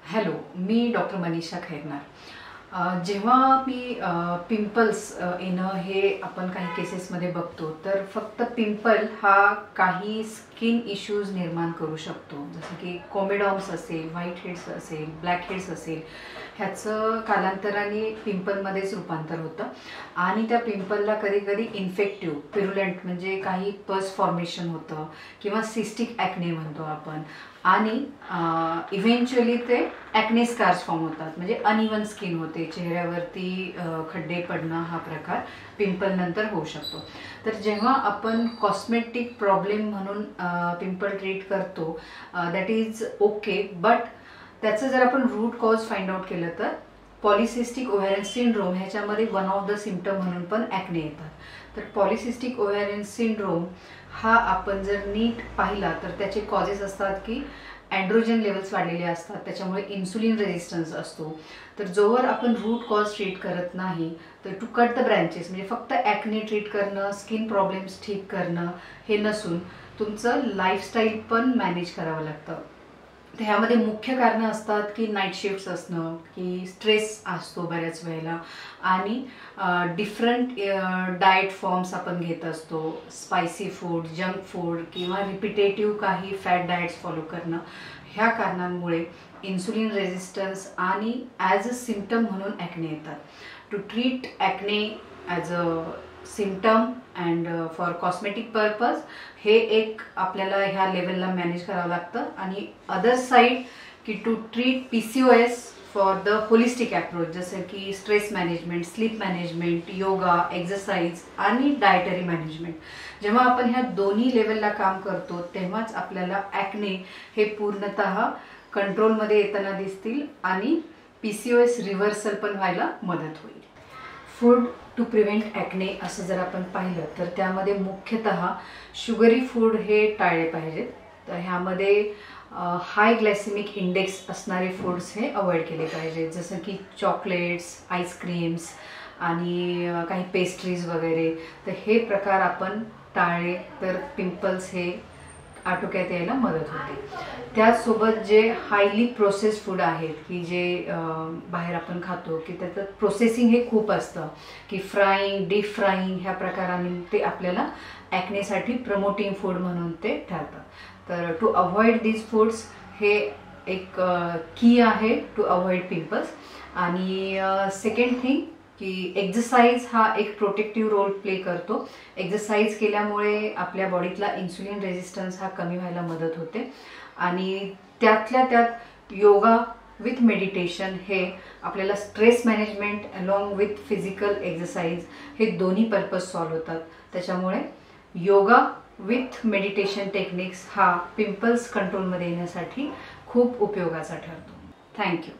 Hello, मी doctor Manisha Khairnar. जेव्हा मी pimples येणं हे आपण काही केसेसमध्ये बघतो, तर फक्त पिंपल हा काही स्किन इश्यूज निर्माण करू शकतो, जसं की कोमेडॉम्स असेल, व्हाईट हेड्स असेल, ब्लॅक हेड्स असेल, ह्याचं कालांतराने पिंपलमध्येच रूपांतर होतं आणि त्या पिंपलला कधी कधी इन्फेक्टिव्ह पिरुलेंट म्हणजे काही पस फॉर्मेशन होतं किंवा सिस्टिक ॲक्ने म्हणतो आपण आणि इव्हेंच्युअली ते ॲक्ने स्कार्स फॉर्म होतात, म्हणजे अनइवन स्किन होते, चेहऱ्यावरती खड्डे पडणं हा प्रकार पिंपल नंतर होऊ शकतो। तर जेव्हा आपण कॉस्मेटिक प्रॉब्लेम म्हणून पिंपल ट्रीट करतो दॅट इज ओके, बट त्याचं जर आपण रूट कॉज फाइंड आउट केलं तर पॉलिसिस्टिक ओव्हॅरियन सिंड्रोम ह्याच्यामध्ये वन ऑफ द सिम्पटम म्हणून पण ॲक्ने येतात। तर पॉलिसिस्टिक ओव्हॅरियन सिंड्रोम हा आपण जर नीट पाहिला तर त्याचे कॉजेस असतात की अँड्रोजन लेवल्स वाढलेले असतात, त्याच्यामुळे इन्सुलिन रेजिस्टन्स असतो। तर जोवर आपण रूट कॉज ट्रीट करत नाही तर टू कट द ब्रँचेस म्हणजे फक्त ॲक्ने ट्रीट करणं, स्किन प्रॉब्लेम्स ठीक करणं हे नसून तुमचं लाईफस्टाईल पण मॅनेज करावं लागतं। तर ह्यामध्ये मुख्य कारणं असतात की नाईट शिफ्ट्स असणं, की स्ट्रेस असतो बऱ्याच वेळेला आणि डिफरंट डाएट फॉर्म्स आपण घेत असतो, स्पायसी फूड, जंक फूड किंवा रिपिटेटिव्ह काही फॅट डाएट्स फॉलो करणं, ह्या कारणांमुळे इन्सुलिन रेजिस्टन्स आणि ॲज अ सिम्पटम म्हणून ॲक्ने येतात। To treat acne as a symptom and for cosmetic purpose हे एक आपल्याला ह्या लेवलला मॅनेज करावं लागतं आणि अदर साईड की to treat PCOS for the holistic approach, जसं की stress management, sleep management, yoga, exercise आणि डायटरी मॅनेजमेंट, जेव्हा आपण ह्या दोन्ही लेवलला काम करतो तेव्हाच आपल्याला ॲक्ने हे पूर्णतः कंट्रोलमध्ये येताना दिसतील आणि PCOS रिव्हर्सल पण व्हायला मदत होईल। फूड टू प्रिव्हेंट ॲक्ने असं जर आपण पाहिलं तर त्यामध्ये मुख्यतः शुगरी फूड हे टाळले पाहिजेत। तर ह्यामध्ये हाय ग्लायसेमिक इंडेक्स असणारे फूड्स हे अवॉइड केले पाहिजेत, जसं की चॉकलेट्स, आईस्क्रीम्स आणि काही पेस्ट्रीज वगैरे। तर हे प्रकार आपण टाळले तर पिंपल्स हे आटोक्यात यायला मदत होते। त्याचसोबत जे हायली प्रोसेस्ड फूड आहेत की जे बाहेर आपण खातो की त्याचं प्रोसेसिंग हे खूप असतं की फ्राईंग, डीप फ्राईंग ह्या प्रकाराने ते आपल्याला ॲक्नेसाठी प्रमोटिंग फूड म्हणून ते ठरतात। तर टू अवॉइड दीज फूड्स हे एक की आहे टू अवॉइड पिंपल्स। आणि सेकंड थिंग की एक्सरसाइज हा एक प्रोटेक्टिव्ह रोल प्ले करतो। एक्सरसाइज केल्यामुळे आपल्या बॉडीतला इन्सुलिन रेजिस्टन्स हा कमी व्हायला मदत होते आणि त्यातल्या त्यात योगा विथ मेडिटेशन हे आपल्याला stress management along with physical exercise हे दोन्ही पर्पज सॉल्व होतात। त्याच्यामुळे योगा विथ मेडिटेशन टेक्निक्स हा पिंपल्स कंट्रोलमध्ये येण्यासाठी खूप उपयोगाचा ठरतो। थँक्यू।